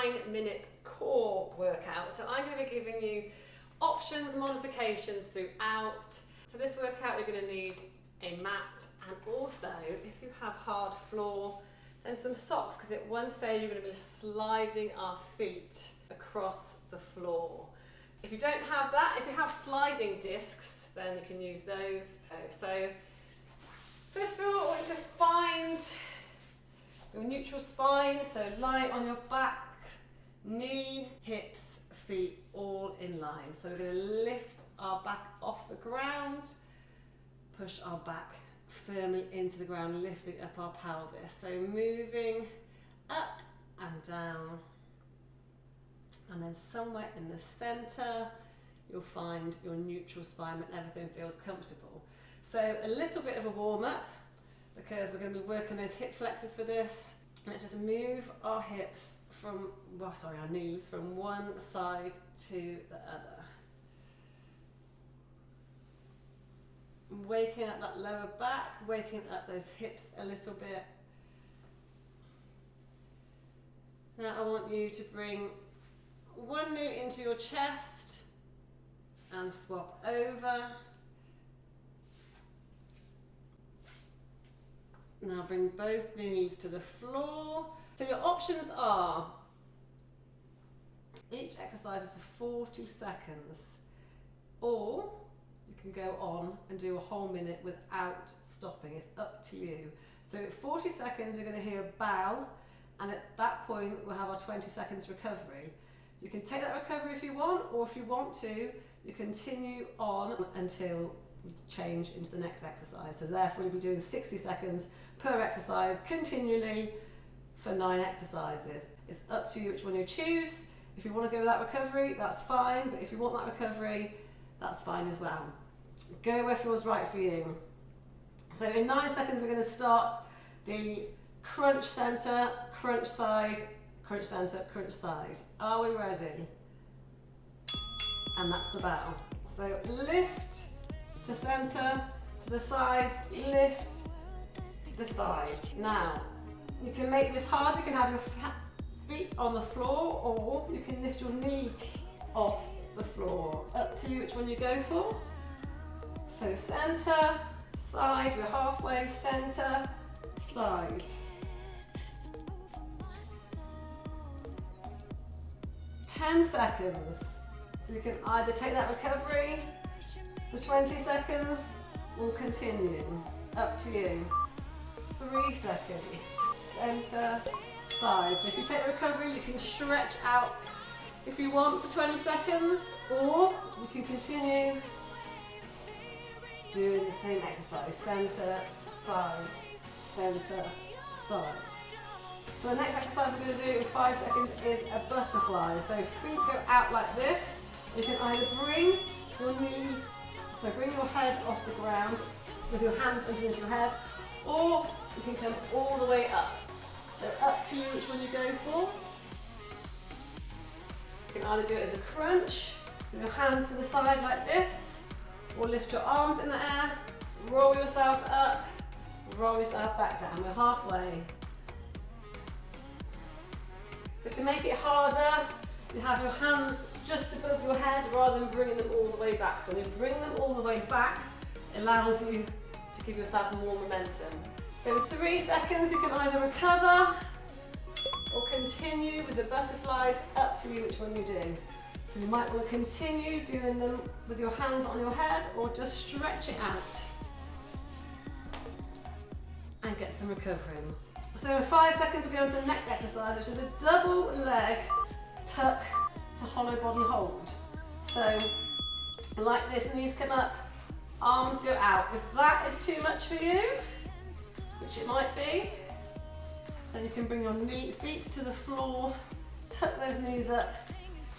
9-minute core workout. So I'm going to be giving you options, modifications throughout. For this workout, you're going to need a mat, and also, if you have hard floor, then some socks, because at one stage you're going to be sliding our feet across the floor. If you don't have that, if you have sliding discs, then you can use those. So first of all, I want you to find your neutral spine, so lie on your back, knee, hips, feet all in line. So we're going to lift our back off the ground, push our back firmly into the ground, lifting up our pelvis. So moving up and down. And then somewhere in the centre, you'll find your neutral spine when everything feels comfortable. So a little bit of a warm up, because we're going to be working those hip flexors for this. Let's just move our hips from, our knees from one side to the other. Waking up that lower back, waking up those hips a little bit. Now I want you to bring one knee into your chest and swap over. Now bring both knees to the floor. So your options are, each exercise is for 40 seconds, or you can go on and do a whole minute without stopping. It's up to you. So at 40 seconds, you're going to hear a bell, and at that point, we'll have our 20 seconds recovery. You can take that recovery if you want, or if you want to, you continue on until we change into the next exercise. So therefore, you'll be doing 60 seconds per exercise continually for 9 exercises. It's up to you which one you choose. If you want to go with that recovery, that's fine, but if you want that recovery, that's fine as well. Go where feels right for you. So in 9 seconds, we're going to start the crunch center, crunch side, crunch center, crunch side. Are we ready? And that's the bell. So lift to center, to the side, lift to the side. Now, you can make this hard. You can have your feet on the floor, or you can lift your knees off the floor. Up to you which one you go for. So center, side, we're halfway, center, side. Ten seconds. So you can either take that recovery for 20 seconds or continue. Up to you. 3 seconds. Center, side. So if you take the recovery, you can stretch out if you want for 20 seconds, or you can continue doing the same exercise. Center, side, center, side. So the next exercise we're going to do in 5 seconds is a butterfly. So feet go out like this. You can either bring your knees, so bring your head off the ground with your hands underneath your head, or you can come all the way up. So up to you which one you go for. You can either do it as a crunch, with your hands to the side like this, or lift your arms in the air, roll yourself up, roll yourself back down. We're halfway. So to make it harder, you have your hands just above your head rather than bringing them all the way back. So when you bring them all the way back, it allows you to give yourself more momentum. So in 3 seconds, you can either recover or continue with the butterflies. Up to you which one you do. So you might want to continue doing them with your hands on your head, or just stretch it out and get some recovery. So in 5 seconds, we'll go on to the next exercise, which is a double leg tuck to hollow body hold. So like this, knees come up, arms go out. If that is too much for you, which it might be, then you can bring your feet to the floor, tuck those knees up,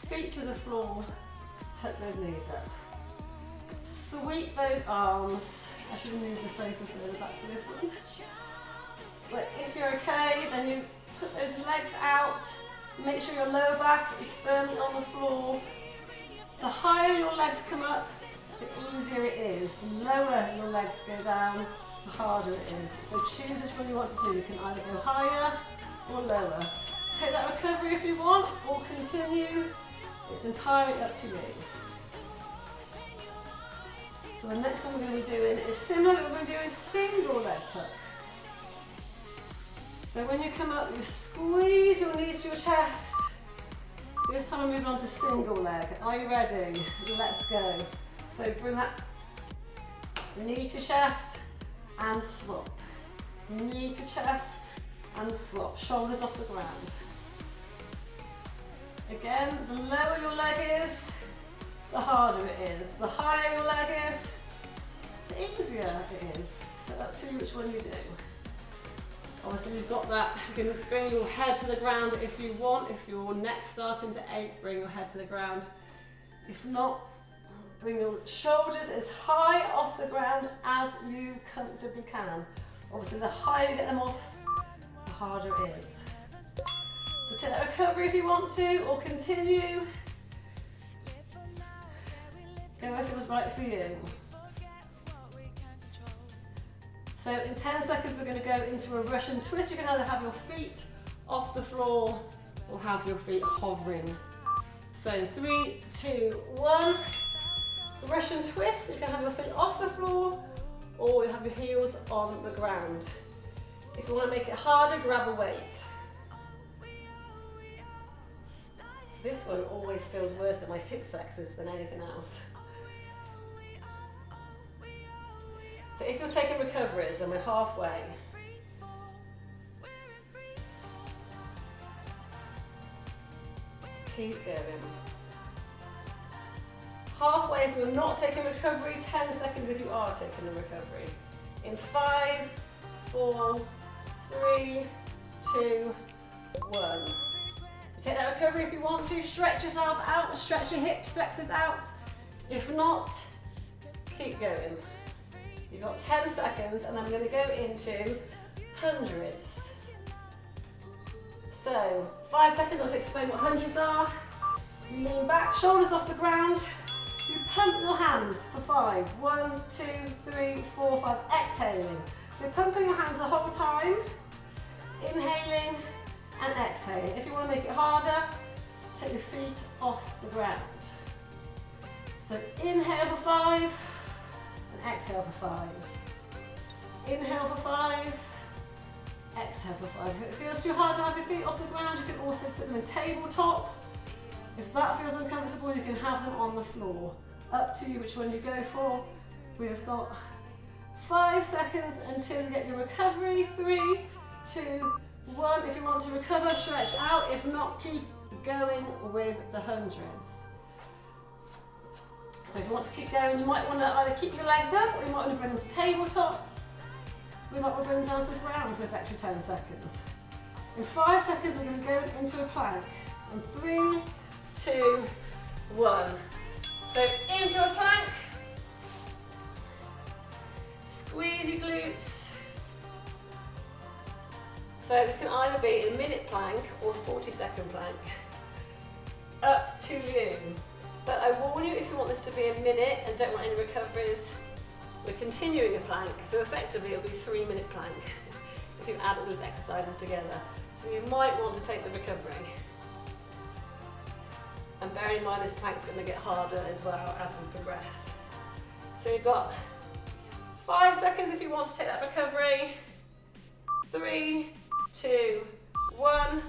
feet to the floor, tuck those knees up. Sweep those arms. I should move the sofa further back for this one. But if you're okay, then you put those legs out. Make sure your lower back is firmly on the floor. The higher your legs come up, the easier it is. The lower your legs go down, the harder it is. So choose which one you want to do. You can either go higher or lower. Take that recovery if you want, or continue. It's entirely up to you. So the next one we're going to be doing is similar, but we're going to be doing single leg tuck. So when you come up, you squeeze your knees to your chest. This time we're moving on to single leg. Are you ready? Let's go. So bring that knee to chest and swap. Knee to chest and swap. Shoulders off the ground. Again, the lower your leg is, the harder it is. The higher your leg is, the easier it is. So up to you which one you do. Obviously you've got that, you can bring your head to the ground if you want. If your neck's starting to ache, bring your head to the ground. If not, bring your shoulders as high off the ground as you comfortably can. Obviously the higher you get them off, the harder it is. So take that recovery if you want to, or continue. Go if it was right for you. So in 10 seconds we're going to go into a Russian twist. You can either have your feet off the floor or have your feet hovering. So 3, 2, 1. Russian twist. You can have your feet off the floor or you have your heels on the ground. If you want to make it harder, grab a weight. This one always feels worse than my hip flexors than anything else. So if you're taking recoveries, then we're halfway. Keep going. Halfway if you're not taking recovery, 10 seconds if you are taking the recovery. In 5, 4, 3, 2, 1. So take that recovery if you want to, stretch yourself out, stretch your hips, flexors out. If not, keep going. You've got 10 seconds and then I'm going to go into hundreds. So 5 seconds, I'll explain what hundreds are. You lean back, shoulders off the ground. You pump your hands for 5. 1, 2, 3, 4, 5. Exhaling. So pumping your hands the whole time. Inhaling and exhaling. If you want to make it harder, take your feet off the ground. So inhale for 5 and exhale for 5. Inhale for 5, exhale for 5. If it feels too hard to have your feet off the ground, you can also put them in tabletop. If that feels uncomfortable, you can have them on the floor. Up to you which one you go for. We've got 5 seconds until you get your recovery. 3, 2, 1. If you want to recover, stretch out. If not, keep going with the hundreds. So if you want to keep going, you might want to either keep your legs up or you might want to bring them to tabletop. We might want to bring them down to the ground for this extra 10 seconds. In 5 seconds, we're going to go into a plank. In 3, 2, 1. So into a plank. Squeeze your glutes. So this can either be a minute plank or a 40-second plank. Up to you. But I warn you, if you want this to be a minute and don't want any recoveries, we're continuing a plank. So effectively it'll be a 3-minute plank if you add all these exercises together. So you might want to take the recovery. And bear in mind this plank's going to get harder as well as we progress. So you've got 5 seconds if you want to take that recovery. 3, 2, 1.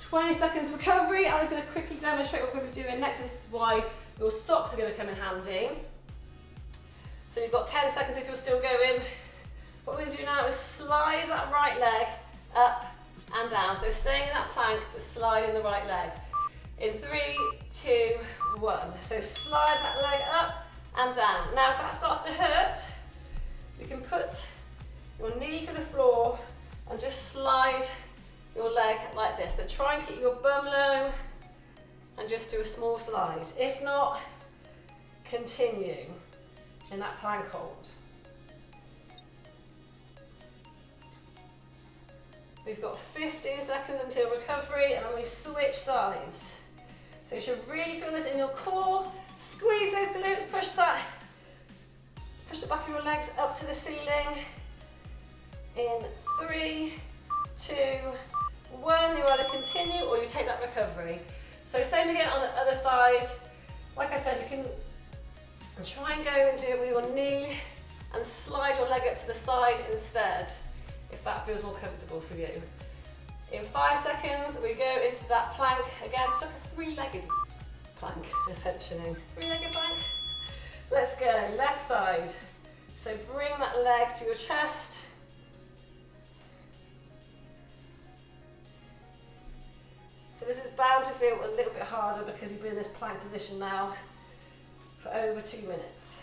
20 seconds recovery. I was going to quickly demonstrate what we're going to be doing next. This is why your socks are going to come in handy. So you've got 10 seconds if you're still going. What we're going to do now is slide that right leg up and down. So staying in that plank, but sliding the right leg. In 3, 2, 1. So slide that leg up and down. Now if that starts to hurt, you can put your knee to the floor and just slide your leg like this. But try and keep your bum low and just do a small slide. If not, continue in that plank hold. We've got 15 seconds until recovery and then we switch sides. So you should really feel this in your core. Squeeze those glutes, push the back of your legs up to the ceiling. In 3, 2, 1, you either continue or you take that recovery. So same again on the other side. Like I said, you can try and go and do it with your knee and slide your leg up to the side instead, if that feels more comfortable for you. In 5 seconds, we go into that plank. Again, just like a three-legged plank, essentially. Three-legged plank. Let's go, left side. So bring that leg to your chest. So this is bound to feel a little bit harder because you've been in this plank position now for over 2 minutes.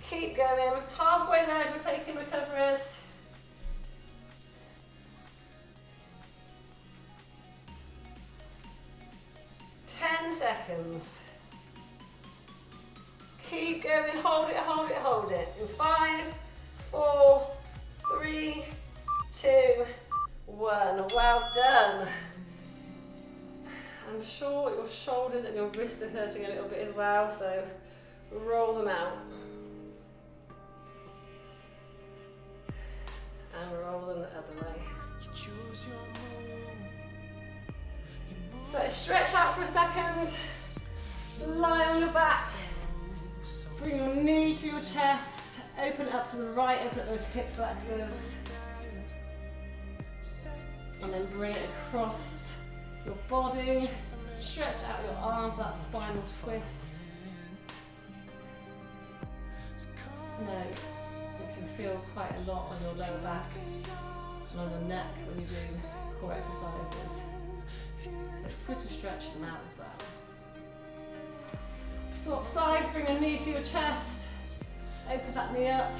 Keep going, halfway there if we're taking recoveries. Seconds. Keep going, hold it, hold it, hold it. In 5, 4, 3, 2, 1. Well done. I'm sure your shoulders and your wrists are hurting a little bit as well, so roll them out. And roll them the other way. So stretch out for a second, lie on your back, bring your knee to your chest, open it up to the right, open up those hip flexors, and then bring it across your body, stretch out your arm for that spinal twist. Now, you can feel quite a lot on your lower back and on your neck when you do core exercises. It's good to stretch them out as well. Swap sides, bring your knee to your chest, open that knee up,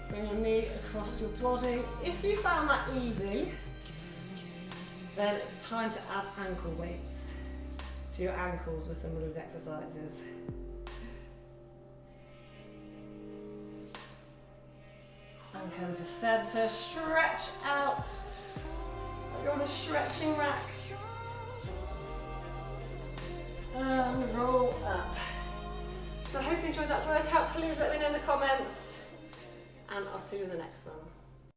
bring your knee across your body. If you found that easy, then it's time to add ankle weights to your ankles with some of these exercises. And come to centre, stretch out. You're on a stretching rack. And roll up. So I hope you enjoyed that workout. Please let me know in the comments. And I'll see you in the next one.